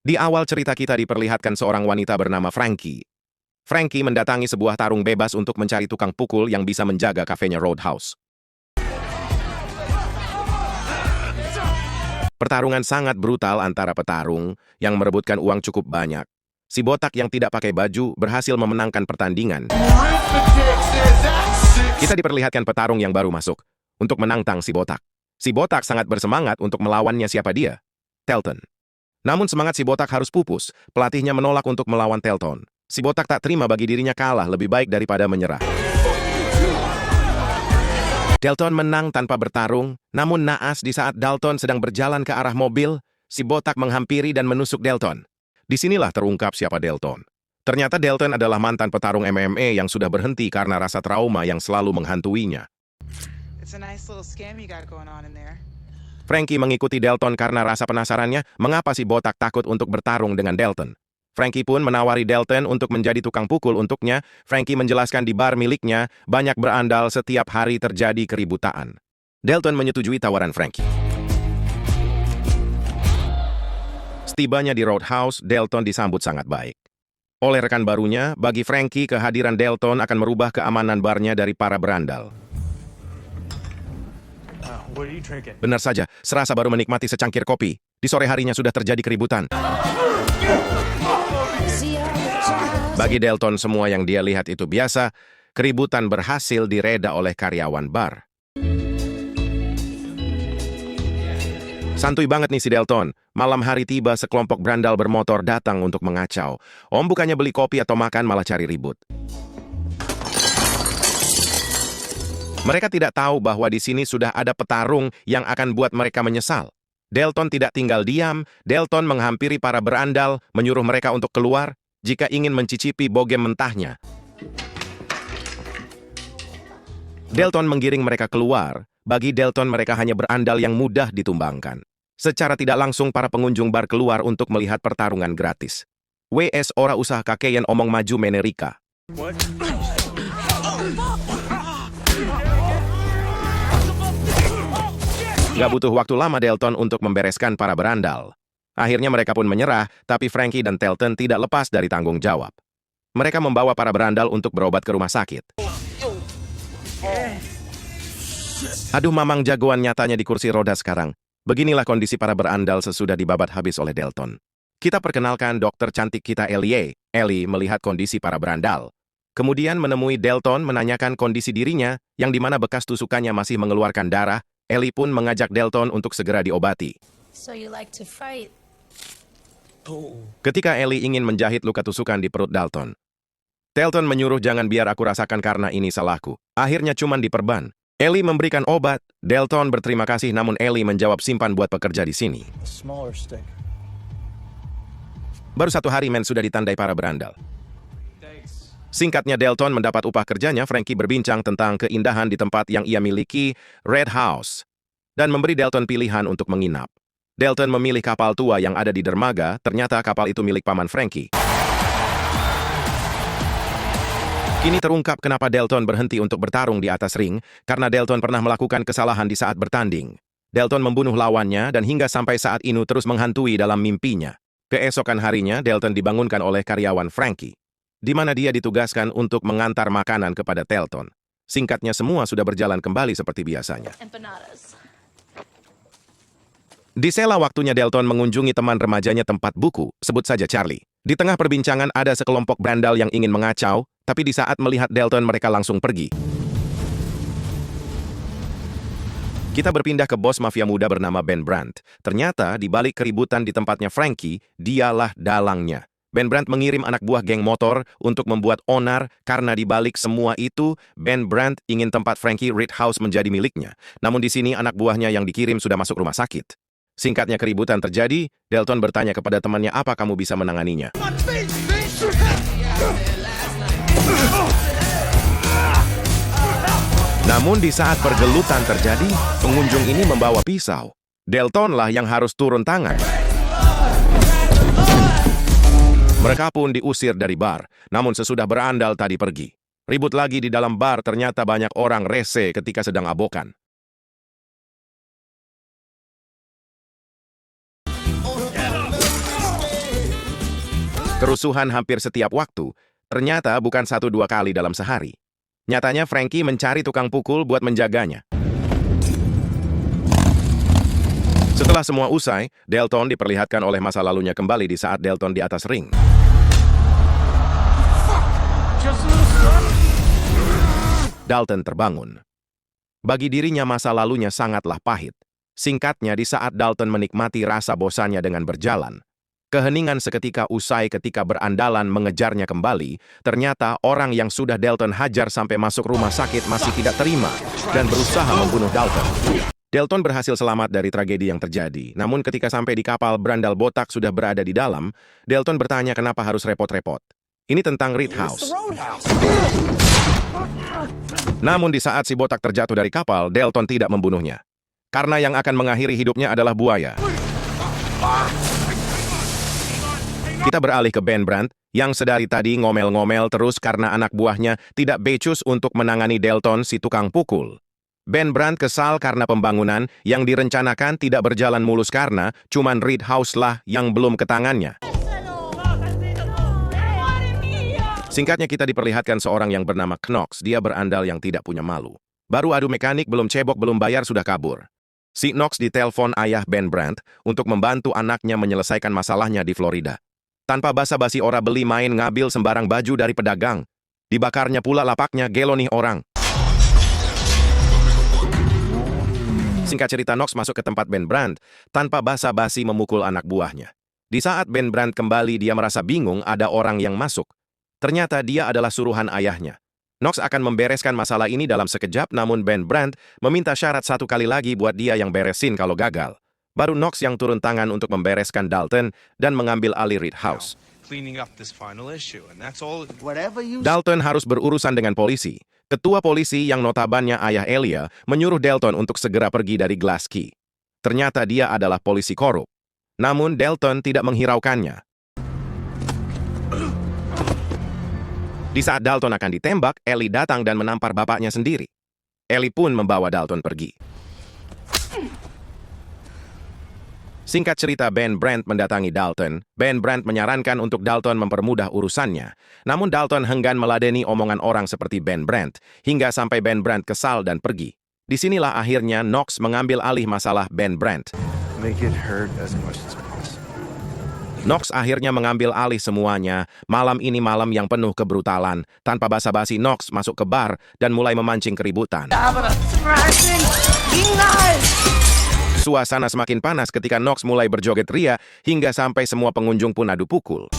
Di awal cerita kita diperlihatkan seorang wanita bernama Frankie. Frankie mendatangi sebuah tarung bebas untuk mencari tukang pukul yang bisa menjaga kafenya Roadhouse. Pertarungan sangat brutal antara petarung yang merebutkan uang cukup banyak. Si botak yang tidak pakai baju berhasil memenangkan pertandingan. Kita diperlihatkan petarung yang baru masuk untuk menantang si botak. Si botak sangat bersemangat untuk melawannya. Siapa dia? Telton. Namun semangat si botak harus pupus. Pelatihnya menolak untuk melawan Telton. Si botak tak terima bagi dirinya kalah lebih baik daripada menyerah. Telton menang tanpa bertarung, namun naas di saat Dalton sedang berjalan ke arah mobil, si botak menghampiri dan menusuk Dalton. Disinilah terungkap siapa Dalton. Ternyata Dalton adalah mantan petarung MMA yang sudah berhenti karena rasa trauma yang selalu menghantuinya. Frankie mengikuti Dalton karena rasa penasarannya mengapa si botak takut untuk bertarung dengan Dalton. Frankie pun menawari Dalton untuk menjadi tukang pukul untuknya. Frankie menjelaskan di bar miliknya banyak berandal setiap hari terjadi keributan. Dalton menyetujui tawaran Frankie. Setibanya di Roadhouse, Dalton disambut sangat baik. Oleh rekan barunya, bagi Frankie kehadiran Dalton akan merubah keamanan barnya dari para berandal. Benar saja, serasa baru menikmati secangkir kopi. Di sore harinya sudah terjadi keributan. Bagi Dalton semua yang dia lihat itu biasa, keributan berhasil direda oleh karyawan bar. Santuy banget nih si Dalton. Malam hari tiba sekelompok berandal bermotor datang untuk mengacau. Om bukannya beli kopi atau makan malah cari ribut. Mereka tidak tahu bahwa di sini sudah ada petarung yang akan buat mereka menyesal. Dalton tidak tinggal diam. Dalton menghampiri para berandal, menyuruh mereka untuk keluar jika ingin mencicipi bogem mentahnya. Dalton menggiring mereka keluar. Bagi Dalton mereka hanya berandal yang mudah ditumbangkan. Secara tidak langsung para pengunjung bar keluar untuk melihat pertarungan gratis. WS ora usah kakeyan omong maju menerika. Gak butuh waktu lama Dalton untuk membereskan para berandal. Akhirnya mereka pun menyerah, tapi Frankie dan Telton tidak lepas dari tanggung jawab. Mereka membawa para berandal untuk berobat ke rumah sakit. Aduh, mamang jagoan nyatanya di kursi roda sekarang. Beginilah kondisi para berandal sesudah dibabat habis oleh Dalton. Kita perkenalkan dokter cantik kita Ellie. Ellie melihat kondisi para berandal. Kemudian menemui Dalton menanyakan kondisi dirinya, yang dimana bekas tusukannya masih mengeluarkan darah. Ellie pun mengajak Dalton untuk segera diobati. So you like to fight? Ketika Ellie ingin menjahit luka tusukan di perut Dalton, menyuruh jangan biar aku rasakan karena ini salahku. Akhirnya cuman diperban. Ellie memberikan obat. Dalton berterima kasih namun Ellie menjawab simpan buat pekerja di sini. Baru 1 hari men sudah ditandai para berandal. Singkatnya Dalton mendapat upah kerjanya. Frankie berbincang tentang keindahan di tempat yang ia miliki, Red House, dan memberi Dalton pilihan untuk menginap. Dalton memilih kapal tua yang ada di dermaga. Ternyata kapal itu milik paman Frankie. Kini terungkap kenapa Dalton berhenti untuk bertarung di atas ring, karena Dalton pernah melakukan kesalahan di saat bertanding. Dalton membunuh lawannya dan hingga sampai saat ini terus menghantui dalam mimpinya. Keesokan harinya, Dalton dibangunkan oleh karyawan Frankie, di mana dia ditugaskan untuk mengantar makanan kepada Dalton. Singkatnya semua sudah berjalan kembali seperti biasanya. Empanadas. Di sela waktunya Dalton mengunjungi teman remajanya tempat buku, sebut saja Charlie. Di tengah perbincangan ada sekelompok berandal yang ingin mengacau, tapi di saat melihat Dalton mereka langsung pergi. Kita berpindah ke bos mafia muda bernama Ben Brandt. Ternyata di balik keributan di tempatnya Frankie, dialah dalangnya. Ben Brandt mengirim anak buah geng motor untuk membuat onar karena di balik semua itu, Ben Brandt ingin tempat Frankie Rithouse menjadi miliknya. Namun di sini anak buahnya yang dikirim sudah masuk rumah sakit. Singkatnya keributan terjadi, Dalton bertanya kepada temannya apa kamu bisa menanganinya. Namun di saat pergelutan terjadi, pengunjung ini membawa pisau. Daltonlah yang harus turun tangan. Mereka pun diusir dari bar, namun sesudah berandal tadi pergi. Ribut lagi di dalam bar, ternyata banyak orang rese ketika sedang abokan. kerusuhan hampir setiap waktu, ternyata bukan 1-2 kali dalam sehari. Nyatanya Frankie mencari tukang pukul buat menjaganya. Setelah semua usai, Dalton diperlihatkan oleh masa lalunya kembali di saat Dalton di atas ring. Dalton terbangun. Bagi dirinya masa lalunya sangatlah pahit. Singkatnya, di saat Dalton menikmati rasa bosannya dengan berjalan, keheningan seketika usai ketika berandalan mengejarnya kembali, ternyata orang yang sudah Dalton hajar sampai masuk rumah sakit masih tidak terima dan berusaha membunuh Dalton. Dalton berhasil selamat dari tragedi yang terjadi, namun ketika sampai di kapal berandal botak sudah berada di dalam, Dalton bertanya kenapa harus repot-repot. Ini tentang Reed House. Namun di saat si botak terjatuh dari kapal, Dalton tidak membunuhnya. Karena yang akan mengakhiri hidupnya adalah buaya. Kita beralih ke Ben Brandt, yang sedari tadi ngomel-ngomel terus karena anak buahnya tidak becus untuk menangani Dalton si tukang pukul. Ben Brandt kesal karena pembangunan yang direncanakan tidak berjalan mulus karena cuman Reed House lah yang belum ke tangannya. Singkatnya kita diperlihatkan seorang yang bernama Knox, dia berandal yang tidak punya malu. Baru adu mekanik, belum cebok, belum bayar, sudah kabur. Si Knox ditelepon ayah Ben Brandt untuk membantu anaknya menyelesaikan masalahnya di Florida. Tanpa basa-basi ora beli main ngambil sembarang baju dari pedagang. Dibakarnya pula lapaknya, gelo nih orang. Singkat cerita, Knox masuk ke tempat Ben Brandt tanpa basa-basi memukul anak buahnya. Di saat Ben Brandt kembali, dia merasa bingung ada orang yang masuk. Ternyata dia adalah suruhan ayahnya. Knox akan membereskan masalah ini dalam sekejap, namun Ben Brandt meminta syarat 1 kali lagi buat dia yang beresin kalau gagal. Baru Knox yang turun tangan untuk membereskan Dalton dan mengambil alih Reed House. Dalton harus berurusan dengan polisi. Ketua polisi yang notabannya ayah Elia menyuruh Dalton untuk segera pergi dari Glass Key. Ternyata dia adalah polisi korup. Namun Dalton tidak menghiraukannya. Di saat Dalton akan ditembak, Ellie datang dan menampar bapaknya sendiri. Ellie pun membawa Dalton pergi. Singkat cerita, Ben Brandt mendatangi Dalton. Ben Brandt menyarankan untuk Dalton mempermudah urusannya. Namun Dalton enggan meladeni omongan orang seperti Ben Brandt, hingga sampai Ben Brandt kesal dan pergi. Disinilah akhirnya Knox mengambil alih masalah Ben Brandt. Make it hurt as much as possible. Knox akhirnya mengambil alih semuanya. Malam ini malam yang penuh kebrutalan. Tanpa basa-basi, Knox masuk ke bar dan mulai memancing keributan. Suasana semakin panas ketika Knox mulai berjoget ria hingga sampai semua pengunjung pun adu pukul.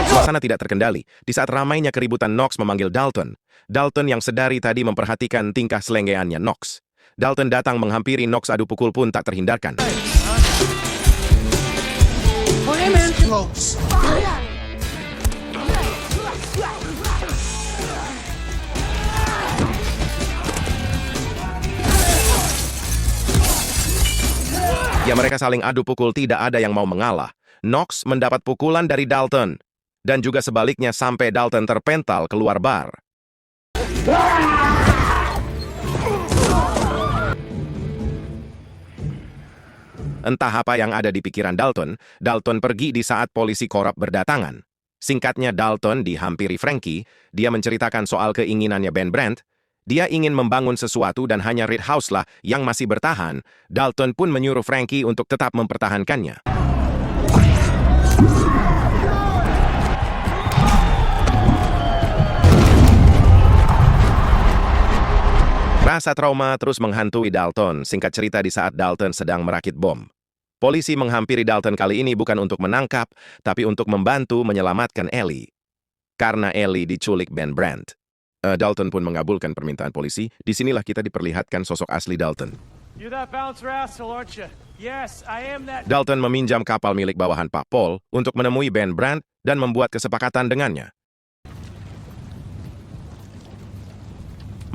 Suasana tidak terkendali. Di saat ramainya keributan, Knox memanggil Dalton. Dalton yang sedari tadi memperhatikan tingkah selenggeannya Knox. Dalton datang menghampiri Knox, adu pukul pun tak terhindarkan. Ya, mereka saling adu pukul, tidak ada yang mau mengalah. Knox mendapat pukulan dari Dalton. Dan juga sebaliknya sampai Dalton terpental keluar bar. Entah apa yang ada di pikiran Dalton, Dalton pergi di saat polisi korup berdatangan. Singkatnya, Dalton dihampiri Frankie, dia menceritakan soal keinginannya Ben Brandt. Dia ingin membangun sesuatu dan hanya Reed House lah yang masih bertahan. Dalton pun menyuruh Frankie untuk tetap mempertahankannya. Rasa trauma terus menghantui Dalton. Singkat cerita, di saat Dalton sedang merakit bom, polisi menghampiri Dalton kali ini bukan untuk menangkap, tapi untuk membantu menyelamatkan Ellie. Karena Ellie diculik Ben Brandt. Dalton pun mengabulkan permintaan polisi. Disinilah kita diperlihatkan sosok asli Dalton. Dalton meminjam kapal milik bawahan Pak Paul untuk menemui Ben Brandt dan membuat kesepakatan dengannya.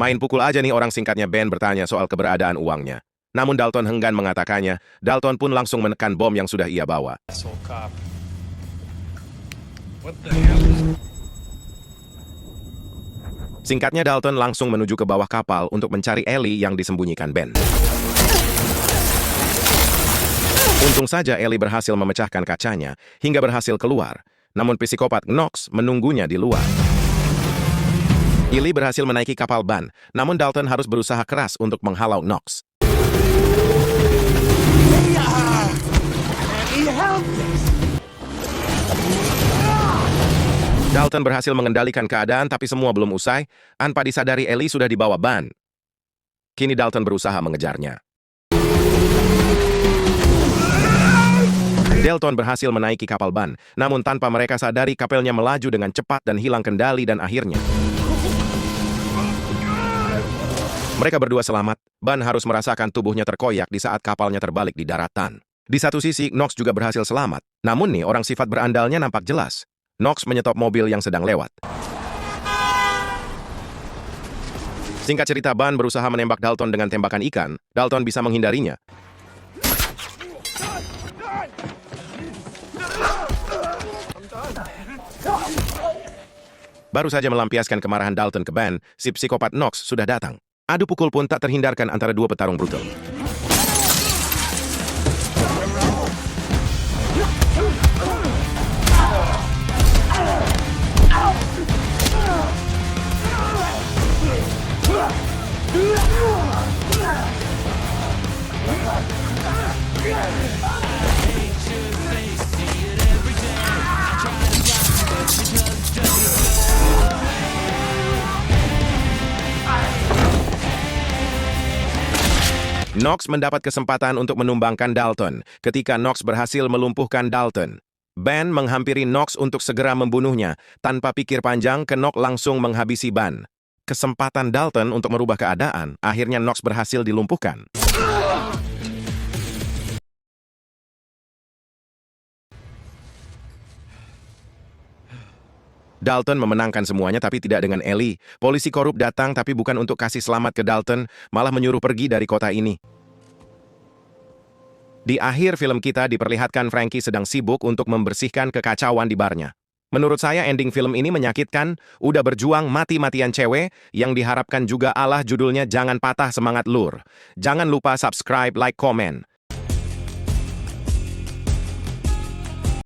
Main pukul aja nih orang, singkatnya. Ben bertanya soal keberadaan uangnya. Namun Dalton enggan mengatakannya. Dalton pun langsung menekan bom yang sudah ia bawa. Singkatnya, Dalton langsung menuju ke bawah kapal untuk mencari Ellie yang disembunyikan Ben. Untung saja Ellie berhasil memecahkan kacanya hingga berhasil keluar. Namun psikopat Knox menunggunya di luar. Ellie berhasil menaiki kapal ban, namun Dalton harus berusaha keras untuk menghalau Knox. Dalton berhasil mengendalikan keadaan, tapi semua belum usai. Tanpa disadari, Ellie sudah dibawa ban. Kini Dalton berusaha mengejarnya. Dalton berhasil menaiki kapal ban, namun tanpa mereka sadari kapalnya melaju dengan cepat dan hilang kendali dan akhirnya mereka berdua selamat. Ban harus merasakan tubuhnya terkoyak di saat kapalnya terbalik di daratan. Di satu sisi, Knox juga berhasil selamat. Namun nih, orang sifat berandalnya nampak jelas. Knox menyetop mobil yang sedang lewat. Singkat cerita, Ban berusaha menembak Dalton dengan tembakan ikan. Dalton bisa menghindarinya. Baru saja melampiaskan kemarahan Dalton ke Ban, si psikopat Knox sudah datang. Adu pukul pun tak terhindarkan antara dua petarung brutal. Knox mendapat kesempatan untuk menumbangkan Dalton. Ketika Knox berhasil melumpuhkan Dalton, Ban menghampiri Knox untuk segera membunuhnya. Tanpa pikir panjang, Knox langsung menghabisi Ban. Kesempatan Dalton untuk merubah keadaan, akhirnya Knox berhasil dilumpuhkan. Dalton memenangkan semuanya tapi tidak dengan Ellie. Polisi korup datang tapi bukan untuk kasih selamat ke Dalton, malah menyuruh pergi dari kota ini. Di akhir film kita diperlihatkan Frankie sedang sibuk untuk membersihkan kekacauan di barnya. Menurut saya ending film ini menyakitkan, udah berjuang mati-matian cewek, yang diharapkan juga Allah judulnya Jangan Patah Semangat Lur. Jangan lupa subscribe, like, komen.